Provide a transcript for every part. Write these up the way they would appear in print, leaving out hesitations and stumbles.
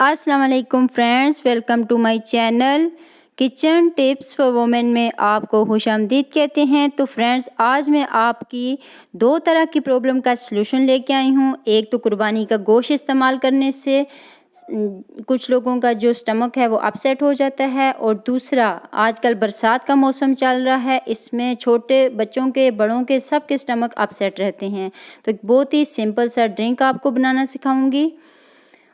अस्सलाम वालेकुम friends, welcome to my channel kitchen tips for women में आपको खुशामदीद कहते हैं। तो फ्रेंड्स, आज मैं आपकी दो तरह की प्रॉब्लम का सलूशन लेके आई हूँ। एक तो कुर्बानी का गोश्त इस्तेमाल करने से कुछ लोगों का जो स्टमक है वो अपसेट हो जाता है, और दूसरा आजकल बरसात का मौसम चल रहा है, इसमें छोटे बच्चों के बड़ों के सब के स्टमक अपसेट रहते हैं। तो एक बहुत ही सिंपल सा ड्रिंक आपको बनाना सिखाऊंगी।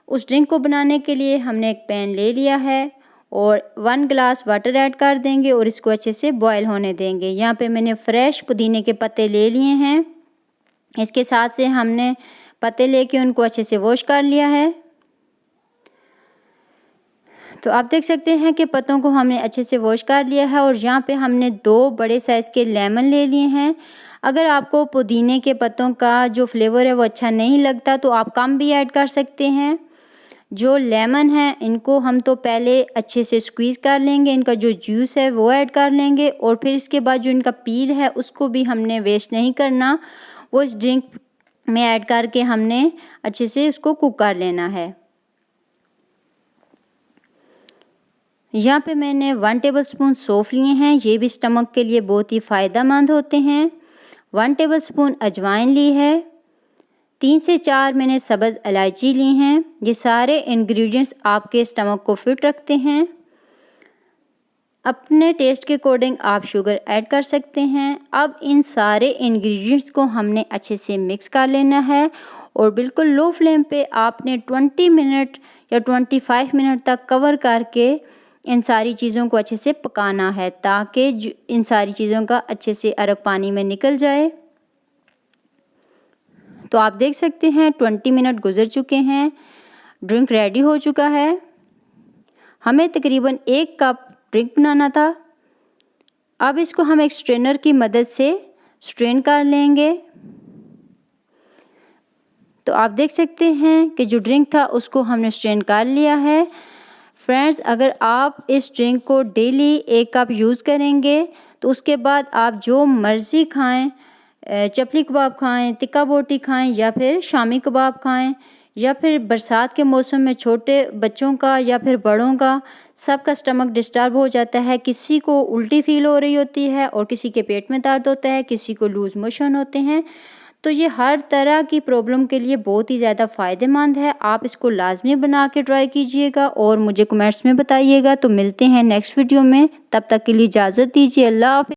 उस ड्रिंक को बनाने के लिए हमने एक पैन ले लिया है और 1 गिलास वाटर ऐड कर देंगे और इसको अच्छे से बॉयल होने देंगे। यहाँ पे मैंने फ्रेश पुदीने के पत्ते ले लिए हैं। इसके साथ से हमने पत्ते लेके उनको अच्छे से वॉश कर लिया है। तो आप देख सकते हैं कि पत्तों को हमने अच्छे से वॉश कर लिया है, और यहाँ पे हमने 2 बड़े साइज़ के लेमन ले लिए हैं। अगर आपको पुदीने के पत्तों का जो फ्लेवर है वो अच्छा नहीं लगता तो आप कम भी ऐड कर सकते हैं। जो लेमन है इनको हम तो पहले अच्छे से स्क्वीज़ कर लेंगे, इनका जो जूस है वो ऐड कर लेंगे, और फिर इसके बाद जो इनका पील है उसको भी हमने वेस्ट नहीं करना, वो इस ड्रिंक में ऐड करके हमने अच्छे से उसको कुक कर लेना है। यहाँ पे मैंने 1 टेबलस्पून सौंफ लिए हैं, ये भी स्टमक के लिए बहुत ही फ़ायदेमंद होते हैं। 1 टेबलस्पून अजवाइन ली है। 3 से 4 मैंने सब्ज़ इलायची ली हैं। ये सारे इंग्रेडिएंट्स आपके स्टमक को फिट रखते हैं। अपने टेस्ट के अकॉर्डिंग आप शुगर ऐड कर सकते हैं। अब इन सारे इंग्रेडिएंट्स को हमने अच्छे से मिक्स कर लेना है, और बिल्कुल लो फ्लेम पे आपने 20 मिनट या 25 मिनट तक कवर करके इन सारी चीज़ों को अच्छे से पकाना है, ताकि इन सारी चीज़ों का अच्छे से अरक पानी में निकल जाए। तो आप देख सकते हैं 20 मिनट गुजर चुके हैं, ड्रिंक रेडी हो चुका है। हमें तकरीबन 1 कप ड्रिंक बनाना था। अब इसको हम एक स्ट्रेनर की मदद से स्ट्रेन कर लेंगे। तो आप देख सकते हैं कि जो ड्रिंक था उसको हमने स्ट्रेन कर लिया है। फ्रेंड्स, अगर आप इस ड्रिंक को डेली 1 कप यूज़ करेंगे तो उसके बाद आप जो मर्ज़ी खाएं, चपली कबाब खाएं, टिक्का बोटी खाएं, या फिर शामी कबाब खाएं, या फिर बरसात के मौसम में छोटे बच्चों का या फिर बड़ों का सबका स्टमक डिस्टर्ब हो जाता है। किसी को उल्टी फील हो रही होती है, और किसी के पेट में दर्द होता है, किसी को लूज़ मोशन होते हैं। तो ये हर तरह की प्रॉब्लम के लिए बहुत ही ज़्यादा फ़ायदेमंद है। आप इसको लाजमी बना के ट्राई कीजिएगा और मुझे कमेंट्स में बताइएगा। तो मिलते हैं नेक्स्ट वीडियो में, तब तक के लिए इजाज़त दीजिए। अल्लाह हाफ़िज़।